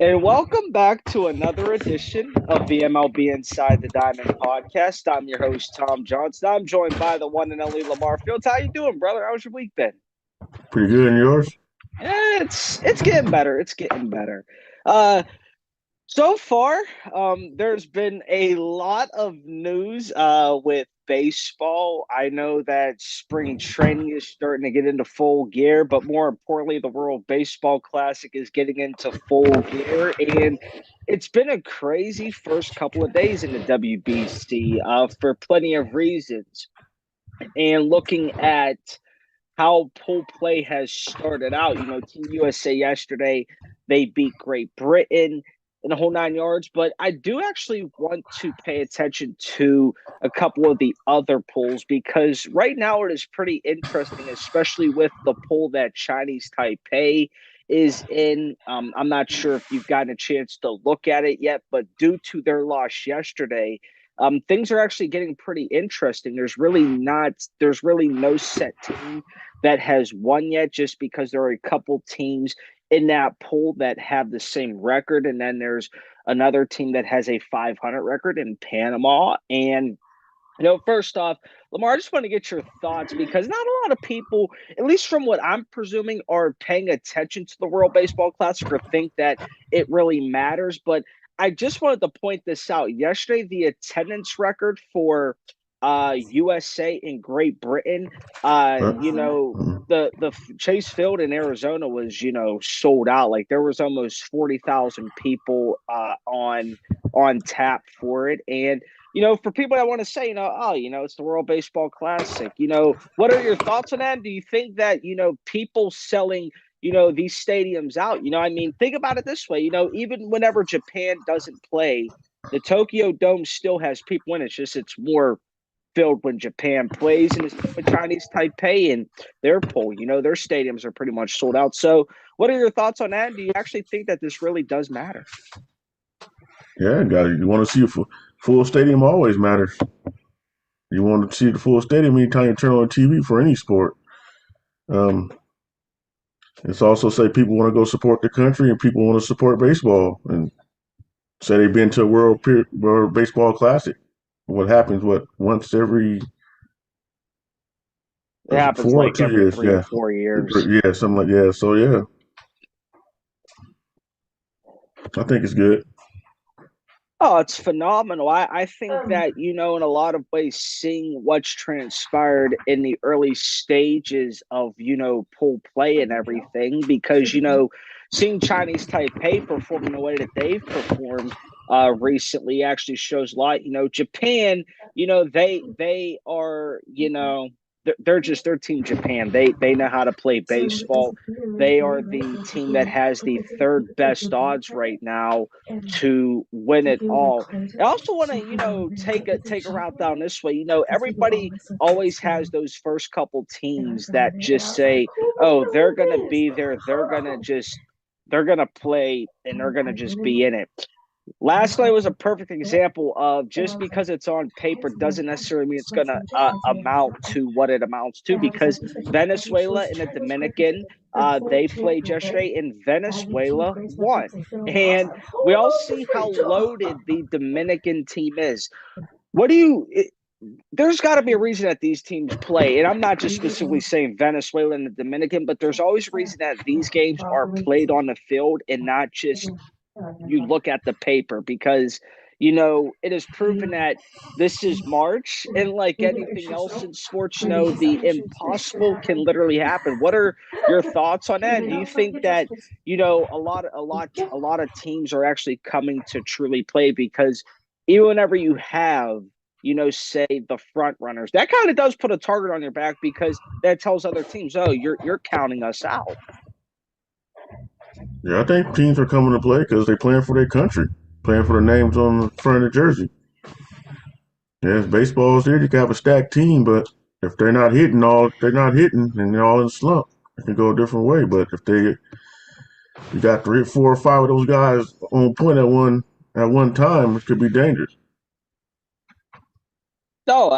And welcome back to another edition of the MLB Inside the Diamond podcast. I'm your host, Tom Johnston. I'm joined by the one and only Lamarr Fields. How you doing, brother? How's your week been? Pretty good in yours? It's getting better. It's getting better. Uh, So far, there's been a lot of news with baseball. I know that spring training is starting to get into full gear, but more importantly, the World Baseball Classic is getting into full gear. And it's been a crazy first couple of days in the WBC for plenty of reasons. And looking at how pool play has started out. Team USA yesterday, they beat Great Britain in the whole 9 yards. But I do actually want to pay attention to a couple of the other polls because right now it is pretty interesting, especially with the poll that Chinese Taipei is in. I'm not sure if you've gotten a chance to look at it yet, but due to their loss yesterday, things are actually getting pretty interesting. There's really no set team that has won yet, just because there are a couple teams in that pool that have the same record, and then there's another team that has a 500 record in Panama. And first off, Lamar, I just want to get your thoughts because not a lot of people, at least from what I'm presuming, are paying attention to the World Baseball Classic or think that it really matters. But I just wanted to point this out. Yesterday, the attendance record for USA and Great Britain, Huh? Mhm. the Chase Field in Arizona was sold out. Like there was almost 40,000 people on tap for it. And for people that want to say, it's the World Baseball Classic, what are your thoughts on that? Do you think that, people selling, these stadiums out, I mean, think about it this way, even whenever Japan doesn't play, the Tokyo Dome still has people in it. It's just, it's more filled when Japan plays, and it's with Chinese Taipei and their poll, their stadiums are pretty much sold out. So, what are your thoughts on that? Do you actually think that this really does matter? Yeah, got it. You want to see a full stadium always matters. You want to see the full stadium anytime you turn on TV for any sport. Um, it's also say people want to go support the country and people want to support baseball and say they've been to a World Baseball Classic. What happens? What once every It was it happens 4 or like two every years? three or Yeah, 4 years. yeah, something like yeah. So yeah, I think it's good. Oh, it's phenomenal. I think that, in a lot of ways, seeing what's transpired in the early stages of, pool play and everything, because, seeing Chinese Taipei perform in the way that they've performed recently actually shows a lot. Japan, they are, they're just their team Japan. They know how to play baseball. They are the team that has the third best odds right now to win it all. I also want to, take a route down this way. Everybody always has those first couple teams that just say, "Oh, they're gonna be there. They're gonna play, and they're gonna just be in it." Last night was a perfect example of just because it's on paper doesn't necessarily mean it's going to amount to what it amounts to, because Venezuela and the Dominican, they played yesterday and Venezuela won. And we all see how loaded the Dominican team is. What do you, it, there's got to be a reason that these teams play. And I'm not just specifically saying Venezuela and the Dominican, but there's always a reason that these games are played on the field and not just you look at the paper, because it is proven that this is March, and like anything else in sports, the impossible can literally happen. What are your thoughts on that? Do you think that a lot of teams are actually coming to truly play? Because even whenever you have say the front runners, that kind of does put a target on your back, because that tells other teams, oh, you're counting us out. Yeah, I think teams are coming to play because they're playing for their country, playing for the names on the front of the jersey. Yeah, if baseball's there, you can have a stacked team, but if they're not hitting, and they're all in a slump. It can go a different way. But if you got 3, 4, or 5 of those guys on point at one time, it could be dangerous. No,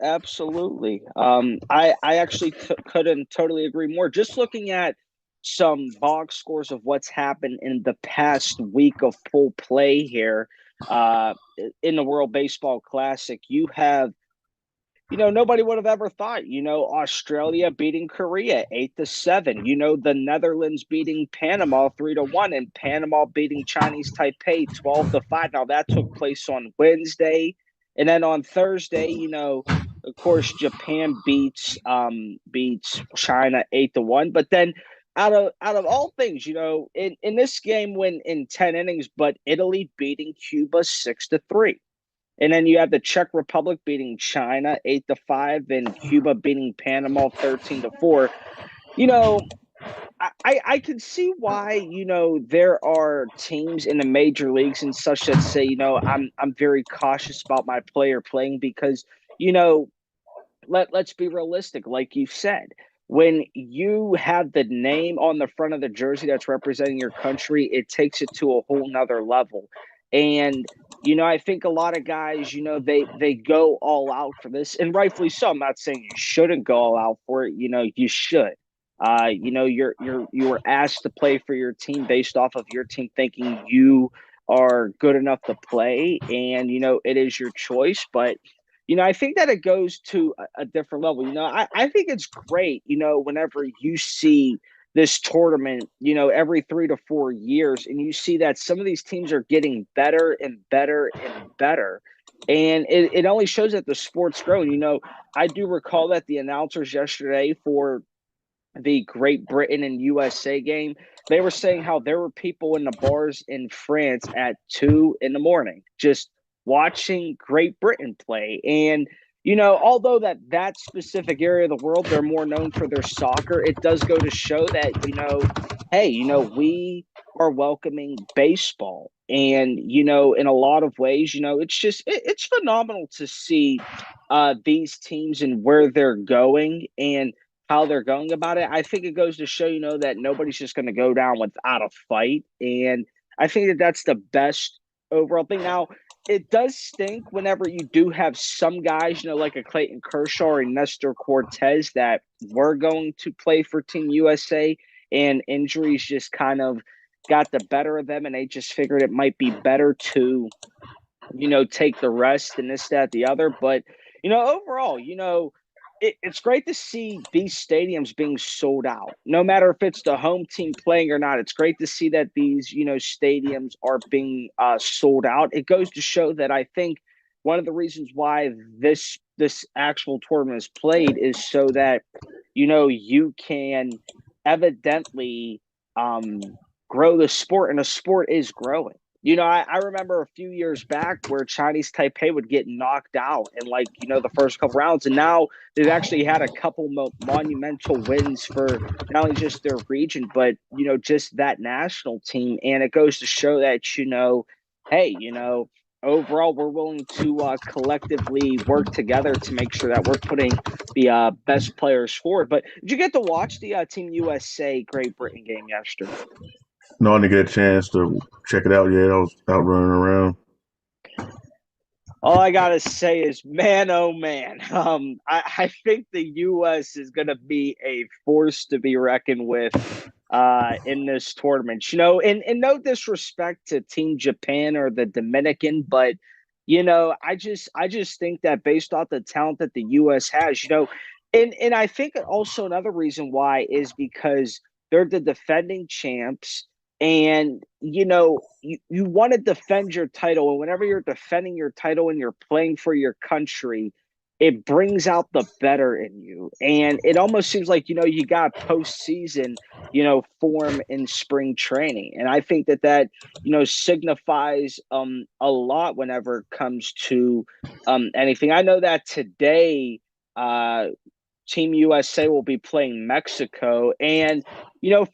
absolutely. I actually couldn't totally agree more. Just looking at some box scores of what's happened in the past week of pool play here uh, in the World Baseball Classic, you have nobody would have ever thought, Australia beating Korea 8-7, the Netherlands beating Panama 3-1, and Panama beating Chinese Taipei 12-5. Now that took place on Wednesday. And then on Thursday, of course, Japan beats China 8-1. But then out of all things, in this game went in 10 innings, but Italy beating Cuba 6-3. And then you have the Czech Republic beating China 8-5 and Cuba beating Panama 13-4. You know, I can see why, there are teams in the major leagues and such that say, I'm very cautious about my player playing because, you know, let's be realistic, like you said. When you have the name on the front of the jersey that's representing your country, it takes it to a whole nother level. And I think a lot of guys, they go all out for this, and rightfully so. I'm not saying you shouldn't go all out for it. You should. You were asked to play for your team based off of your team thinking you are good enough to play, and it is your choice. But I think that it goes to a different level. I think it's great, whenever you see this tournament, every 3 to 4 years, and you see that some of these teams are getting better and better and better. And it only shows that the sport's growing. I do recall that the announcers yesterday for the Great Britain and USA game, they were saying how there were people in the bars in France at 2 in the morning just watching Great Britain play. And although that specific area of the world, they're more known for their soccer, it does go to show that hey, we are welcoming baseball. And in a lot of ways, it's phenomenal to see these teams and where they're going and how they're going about it. I think it goes to show, that nobody's just going to go down without a fight. And I think that that's the best overall thing. Now, it does stink whenever you do have some guys, like a Clayton Kershaw or Nestor Cortez that were going to play for Team USA and injuries just kind of got the better of them and they just figured it might be better to, take the rest and this, that, the other. But, overall, it's great to see these stadiums being sold out, no matter if it's the home team playing or not. It's great to see that these, stadiums are being sold out. It goes to show that I think one of the reasons why this actual tournament is played is so that, you can evidently grow the sport, and the sport is growing. I remember a few years back where Chinese Taipei would get knocked out in the first couple rounds. And now they've actually had a couple monumental wins for not only just their region, but, just that national team. And it goes to show that, hey, overall, we're willing to collectively work together to make sure that we're putting the best players forward. But did you get to watch the Team USA Great Britain game yesterday? No, I didn't get a chance to check it out yet. I was out running around. All I gotta say is, man, oh man, I think the U.S. is gonna be a force to be reckoned with in this tournament. And no disrespect to Team Japan or the Dominican, but I just think that based off the talent that the U.S. has, and I think also another reason why is because they're the defending champs, and you want to defend your title, and whenever you're defending your title and you're playing for your country, it brings out the better in you. And it almost seems like you got postseason form in spring training, and I think that signifies a lot whenever it comes to anything. I know that today Team USA will be playing Mexico. And,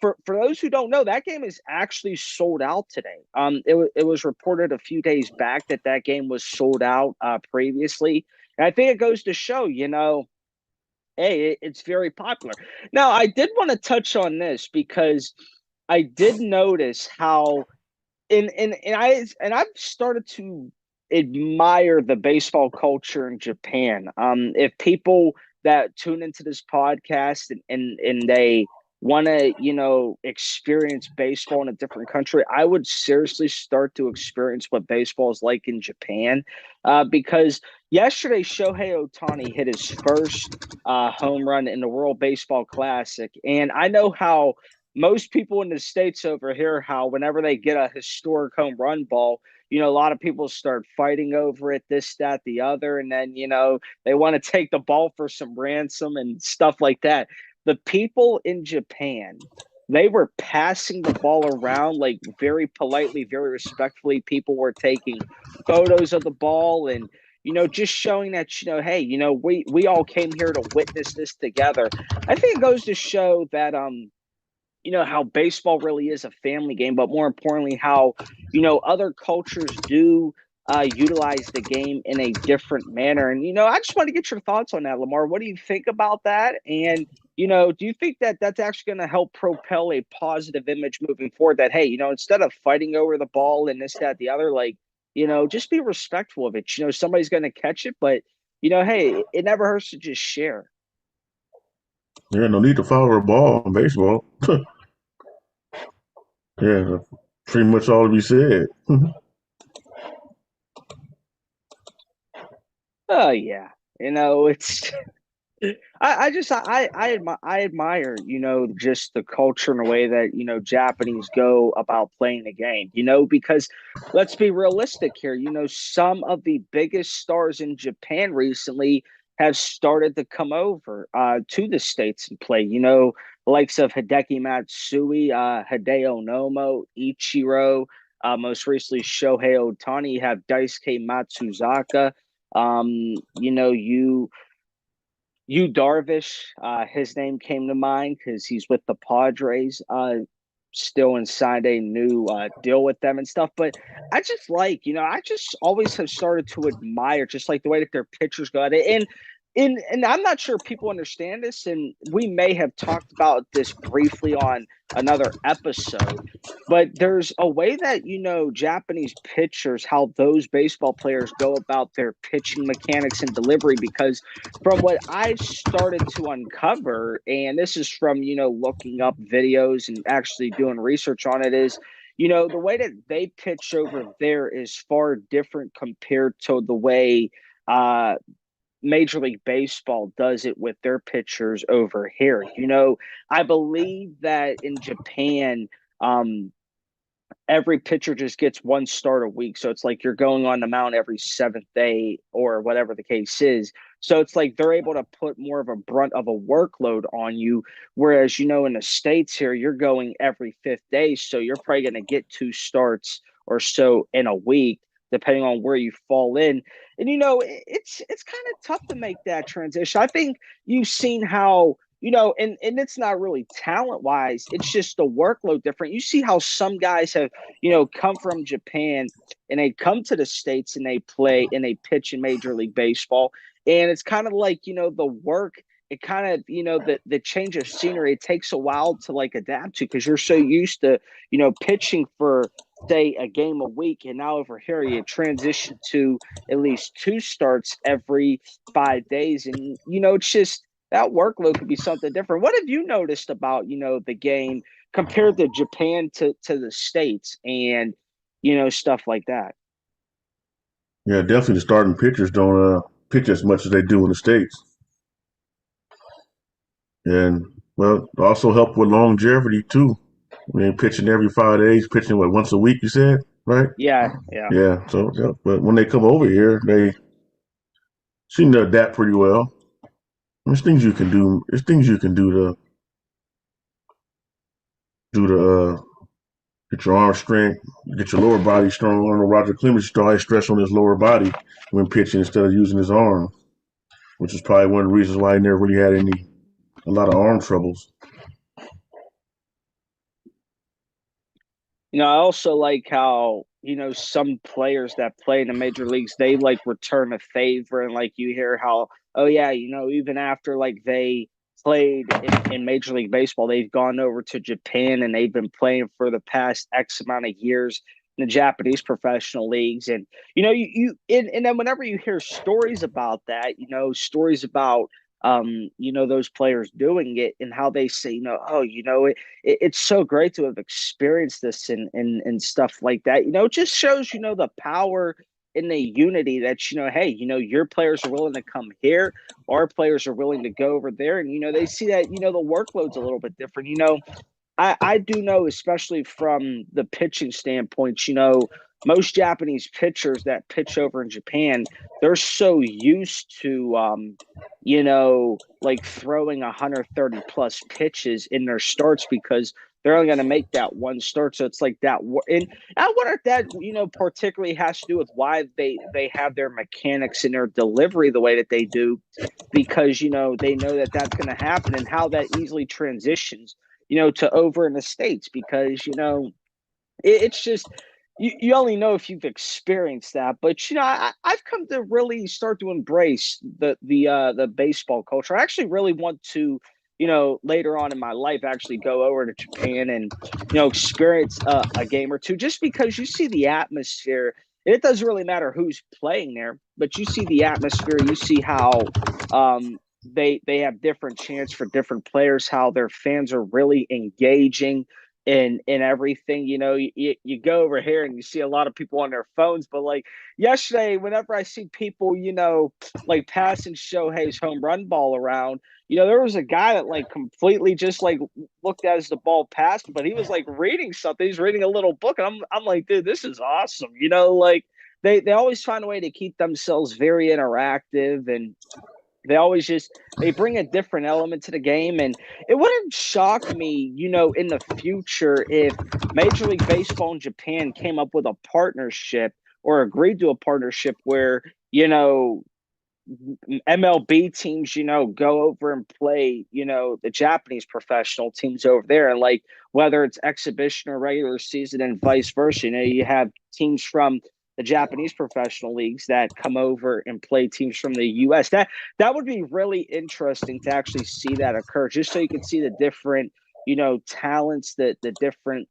for those who don't know, that game is actually sold out today. It was reported a few days back that game was sold out previously. And I think it goes to show, hey, it's very popular. Now, I did want to touch on this because I did notice how I've started to admire the baseball culture in Japan. If people that tune into this podcast and they want to, experience baseball in a different country, I would seriously start to experience what baseball is like in Japan. Because yesterday, Shohei Ohtani hit his first home run in the World Baseball Classic. And I know how most people in the States over here, how whenever they get a historic home run ball, a lot of people start fighting over it, this, that, the other. And then, they want to take the ball for some ransom and stuff like that. The people in Japan, they were passing the ball around like very politely, very respectfully. People were taking photos of the ball and just showing that hey, we all came here to witness this together. I think it goes to show that how baseball really is a family game, but more importantly, how, other cultures do utilize the game in a different manner. And, I just want to get your thoughts on that, Lamarr. What do you think about that? And, do you think that that's actually going to help propel a positive image moving forward that, hey, instead of fighting over the ball and this, that, the other, like, just be respectful of it. Somebody's going to catch it, but, hey, it never hurts to just share. Yeah, no need to foul a ball in baseball. Yeah, pretty much all to be said. Oh, yeah. It's I admire, just the culture and the way that, Japanese go about playing the game, because let's be realistic here. Some of the biggest stars in Japan recently have started to come over to the States and play, the likes of Hideki Matsui, Hideo Nomo, Ichiro, most recently Shohei Ohtani, you have Daisuke Matsuzaka. You Darvish, his name came to mind because he's with the Padres, still and signed a new deal with them and stuff. But I just like, I just always have started to admire just like the way that their pitchers got it. And I'm not sure people understand this, and we may have talked about this briefly on another episode. But there's a way that, Japanese pitchers, how those baseball players go about their pitching mechanics and delivery, because from what I've started to uncover, and this is from, looking up videos and actually doing research on it, is, the way that they pitch over there is far different compared to the way Major League Baseball does it with their pitchers over here. I believe that in Japan, um, every pitcher just gets one start a week. So it's like you're going on the mound every seventh day or whatever the case is. So it's like they're able to put more of a brunt of a workload on you. Whereas, in the States here, you're going every fifth day. So you're probably going to get two starts or so in a week, depending on where you fall in. And, it's kind of tough to make that transition. I think you've seen how and it's not really talent wise, it's just the workload different. You see how some guys have, come from Japan and they come to the States and they play and they pitch in Major League Baseball. And it's kind of like, the work, it kind of, the change of scenery, it takes a while to like adapt to because you're so used to, pitching for say a game a week. And now over here you transition to at least two starts every 5 days. And, it's just that workload could be something different. What have you noticed about, the game compared to Japan to the States and, stuff like that? Yeah, definitely the starting pitchers don't pitch as much as they do in the States. And, well, also help with longevity, too. I mean, pitching every 5 days, pitching, what, once a week, you said, right? Yeah, yeah. Yeah, so, yeah. But when they come over here, they seem to adapt pretty well. There's things you can do. There's things you can do to get your arm strength, get your lower body strong. I know Roger Clemens used to always stress on his lower body when pitching instead of using his arm, which is probably one of the reasons why he never really had a lot of arm troubles. I also like how, some players that play in the major leagues, they like return a favor. And like you hear how, oh, yeah, even after like they played in Major League Baseball, they've gone over to Japan and they've been playing for the past X amount of years in the Japanese professional leagues. And, and then whenever you hear stories about that, stories about those players doing it and how they say, oh, it's so great to have experienced this and stuff like that. It just shows, the power in the unity that, hey, your players are willing to come here, our players are willing to go over there. And, they see that, the workload's a little bit different. I do know, especially from the pitching standpoint, most Japanese pitchers that pitch over in Japan, they're so used to, like throwing 130 plus pitches in their starts because they're only going to make that one start. So it's like that. And I wonder if that, particularly has to do with why they have their mechanics and their delivery the way that they do, because, they know that that's going to happen and how that easily transitions to over in the States because, it's just you only know if you've experienced that. But I've come to really start to embrace the baseball culture. I actually really want to, later on in my life, actually go over to Japan and experience a game or two, just because you see the atmosphere. It doesn't really matter who's playing there, but you see the atmosphere. You see how they have different chants for different players, how their fans are really engaging in everything. You go over here and you see a lot of people on their phones, but like yesterday, whenever I see people, like passing Shohei's home run ball around, there was a guy that like completely just like looked as the ball passed, but he was like reading something. He's reading a little book, and I'm like, dude, this is awesome. Like they always find a way to keep themselves very interactive, and they bring a different element to the game. And it wouldn't shock me, in the future, if Major League Baseball in Japan came up with a partnership or agreed to a partnership where, MLB teams, go over and play, the Japanese professional teams over there. And like, whether it's exhibition or regular season and vice versa, you have teams from the Japanese professional leagues that come over and play teams from the US. That would be really interesting to actually see that occur, just so you can see the different, talents, the different,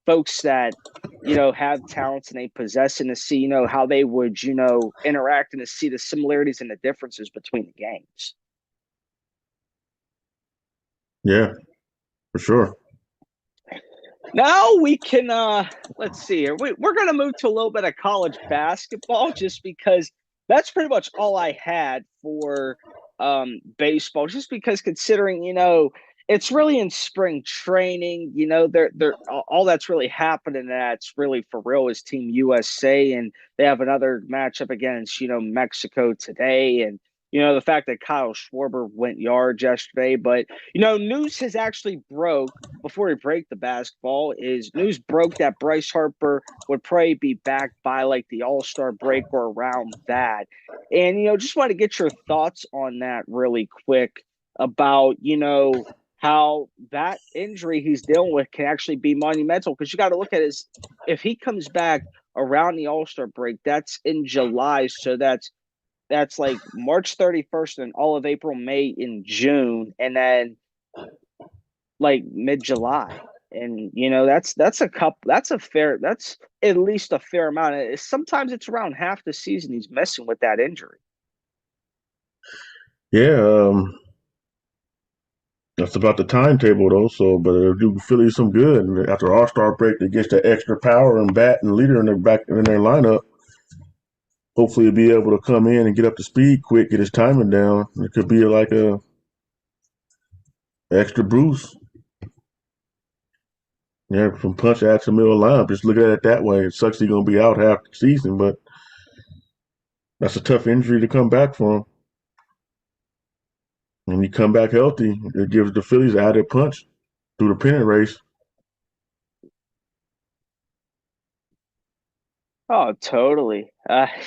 folks that have talents and they possess, and to see how they would interact, and to see the similarities and the differences between the games. Yeah, for sure. Now we can let's see here. We're going to move to a little bit of college basketball, just because that's pretty much all I had for baseball, just because, considering it's really in spring training. They're all that's really happening, that's really for real, is Team USA, and they have another matchup against Mexico today. And the fact that Kyle Schwarber went yards yesterday. But news has actually broke, before we break the basketball, is news broke that Bryce Harper would probably be back by like the All-Star break or around that. And just want to get your thoughts on that really quick, about how that injury he's dealing with can actually be monumental, because you got to look at it, if he comes back around the All-Star break, that's in July. So that's like March 31st and all of April, May, and June, and then like mid-July. And that's at least a fair amount. Sometimes it's around half the season he's messing with that injury. Yeah, that's about the timetable though. So, but it'll do Philly some good. And after All Star break, they get that extra power and bat and leader in their lineup. Hopefully, he'll be able to come in and get up to speed quick, get his timing down. It could be like a extra boost. Yeah, from punch out to middle lineup. Just look at it that way. It sucks he's gonna be out half the season, but that's a tough injury to come back from. When you come back healthy, it gives the Phillies an added punch through the pennant race. Oh, totally.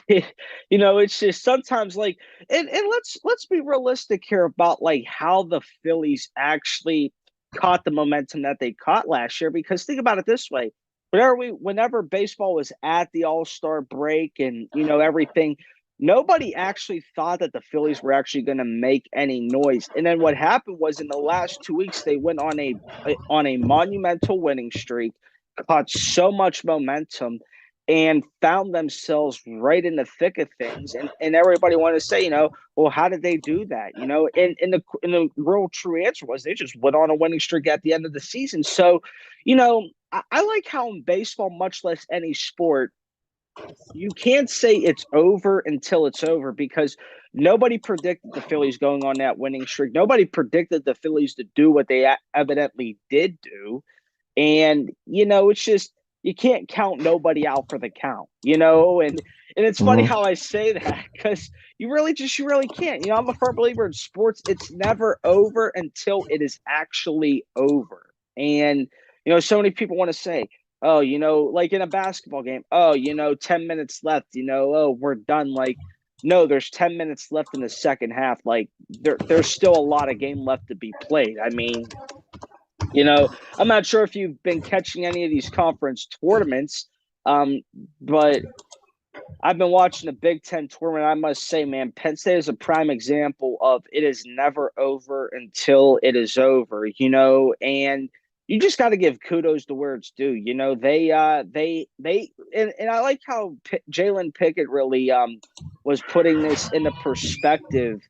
It's just sometimes like, and let's be realistic here about like how the Phillies actually caught the momentum that they caught last year. Because think about it this way: whenever baseball was at the All-Star break and everything, nobody actually thought that the Phillies were actually going to make any noise. And then what happened was, in the last 2 weeks, they went on a monumental winning streak, caught so much momentum. and found themselves right in the thick of things. And everybody wanted to say, well, how did they do that? And the real true answer was they just went on a winning streak at the end of the season. So, I like how in baseball, much less any sport, you can't say it's over until it's over because nobody predicted the Phillies going on that winning streak. Nobody predicted the Phillies to do what they evidently did do. And, it's just you can't count nobody out for the count, and it's funny Mm-hmm. how I say that because you really can't. I'm a firm believer in sports. It's never over until it is actually over. And, so many people want to say, oh, like in a basketball game, oh, 10 minutes left, oh, we're done. Like, no, there's 10 minutes left in the second half. Like there's still a lot of game left to be played. I mean, I'm not sure if you've been catching any of these conference tournaments, um, but I've been watching the Big Ten tournament. I must say, man, Penn State is a prime example of it is never over until it is over, and you just got to give kudos to where it's due. And I like how Jalen Pickett really was putting this into perspective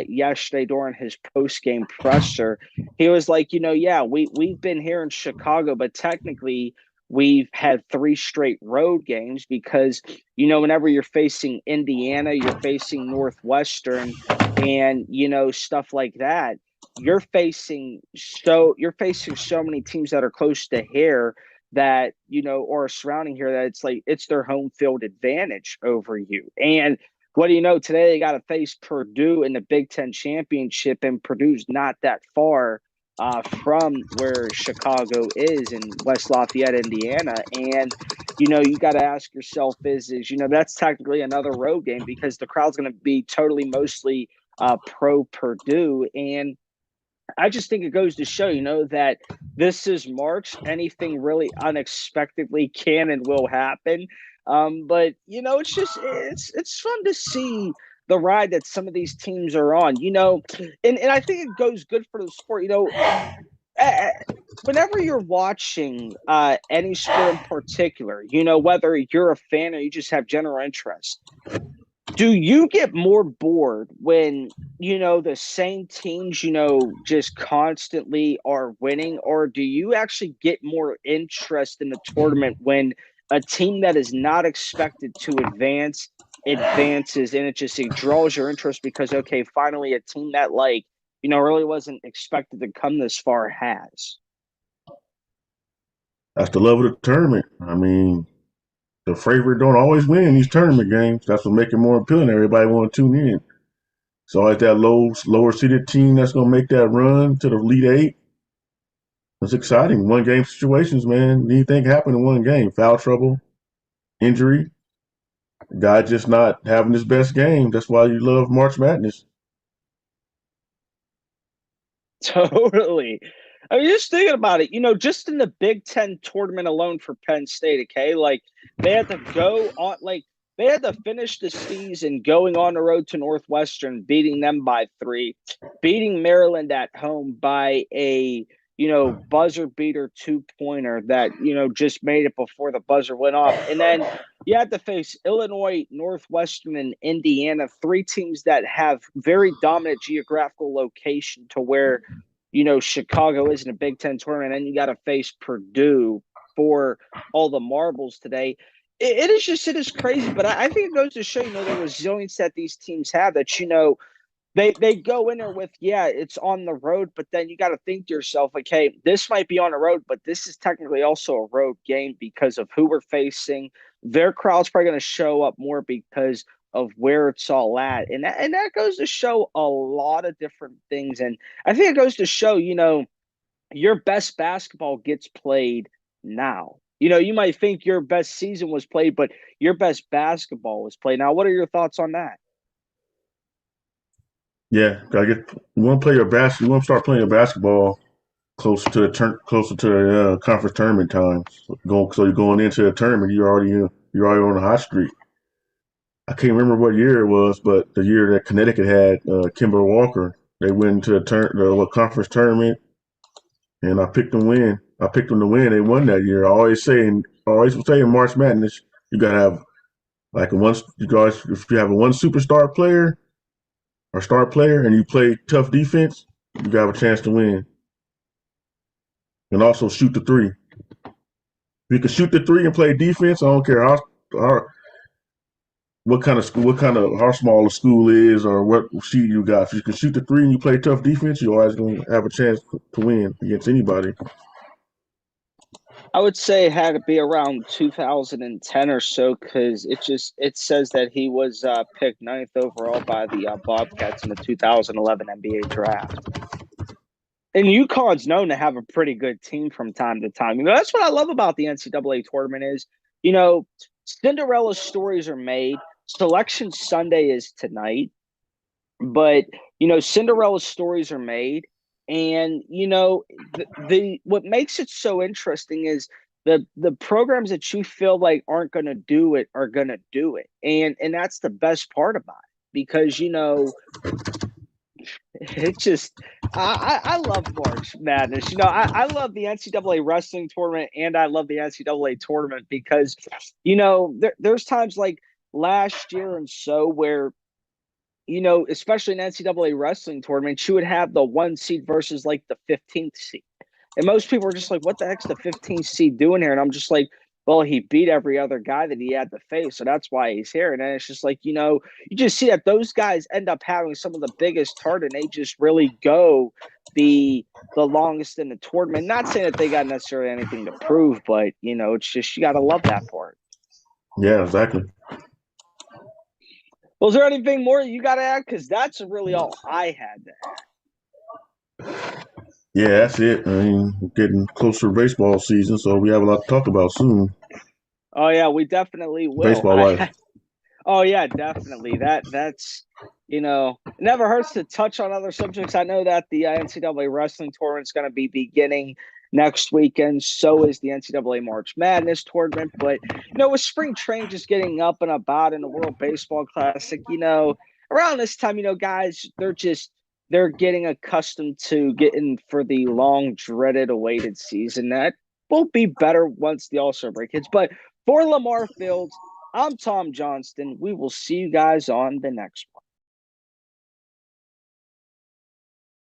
yesterday during his post game presser. He was like, yeah, we've been here in Chicago, but technically we've had 3 straight road games because whenever you're facing Indiana, you're facing Northwestern, and stuff like that. You're facing so many teams that are close to here that or surrounding here that it's like it's their home field advantage over you. And what do you know? Today they got to face Purdue in the Big Ten championship, and Purdue's not that far from where Chicago is in West Lafayette, Indiana. And you got to ask yourself is that's technically another road game because the crowd's going to be totally mostly pro Purdue. And I just think it goes to show, that this is March. Anything really unexpectedly can and will happen. But it's fun to see the ride that some of these teams are on. And I think it goes good for the sport. uh, Whenever you're watching any sport in particular, whether you're a fan or you just have general interest, do you get more bored when the same teams just constantly are winning, or do you actually get more interest in the tournament when a team that is not expected to advances, and it draws your interest because okay, finally a team that really wasn't expected to come this far has. That's the love of the tournament. I mean, the favorite don't always win these tournament games. That's what makes it more appealing. Everybody want to tune in. So always that lower seeded team that's gonna make that run to the Elite Eight. It's exciting. One game situations, man. Anything happen in one game? Foul trouble, injury, guy just not having his best game. That's why you love March Madness. Totally. I mean, just thinking about it, just in the Big Ten tournament alone for Penn State, okay, like they had to go on, like they had to finish the season going on the road to Northwestern, beating them by 3, beating Maryland at home by a buzzer beater 2-pointer that just made it before the buzzer went off, and then you had to face Illinois, Northwestern, and Indiana, 3 teams that have very dominant geographical location to where Chicago is in a Big Ten tournament, and you got to face Purdue for all the marbles today. It is crazy, but I think it goes to show the resilience that these teams have. That they go in there with, yeah, it's on the road, but then you got to think to yourself, okay, this might be on the road, but this is technically also a road game because of who we're facing. Their crowd's probably going to show up more because of where it's all at. And that goes to show a lot of different things. And I think it goes to show, your best basketball gets played now. You might think your best season was played, but your best basketball was played now. What are your thoughts on that? Yeah, gotta get. You want to play your You want to start playing your basketball closer to the conference tournament time. So you're going into a tournament. You're already on a hot streak. I can't remember what year it was, but the year that Connecticut had Kimber Walker, they went into the conference tournament, and I picked them to win. They won that year. I always say in March Madness, You gotta have like a one. You guys, if you have a one superstar player or star player, and you play tough defense, you got a chance to win. And also shoot the three. If you can shoot the three and play defense, I don't care how what kind of school, what kind of how small the school is, or what seed you got. If you can shoot the three and you play tough defense, you're always going to have a chance to win against anybody. I would say it had to be around 2010 or so because it says that he was picked ninth overall by the Bobcats in the 2011 NBA draft. And UConn's known to have a pretty good team from time to time. That's what I love about the NCAA tournament is, you know, Cinderella stories are made. Selection Sunday is tonight, but Cinderella stories are made, and the what makes it so interesting is the programs that you feel like aren't going to do it are going to do it, and that's the best part about it because it just I love March Madness. I love the NCAA wrestling tournament and I love the NCAA tournament because there's times like last year and so where especially in NCAA wrestling tournaments, you would have the 1 seed versus like the 15th seed. And most people are just like, what the heck's the 15th seed doing here? And I'm just like, well, he beat every other guy that he had to face. So that's why he's here. And then it's just like, you just see that those guys end up having some of the biggest heart and they just really go the longest in the tournament. Not saying that they got necessarily anything to prove, but, it's just, you got to love that part. Yeah, exactly. Well, is there anything more you got to add? Because that's really all I had to add. Yeah, that's it. I mean, we're getting closer to baseball season, so we have a lot to talk about soon. Oh yeah, we definitely will. Baseball wise. Oh yeah, definitely. That's never hurts to touch on other subjects. I know that the NCAA wrestling tournament is going to be beginning next weekend. So is the NCAA March Madness tournament. But with spring training just getting up and about in the World Baseball Classic, around this time, guys, they're getting accustomed to getting for the long dreaded awaited season. That will be better once the All-Star break hits. But for Lamarr Fields, I'm Tom Johnston. We will see you guys on the next one.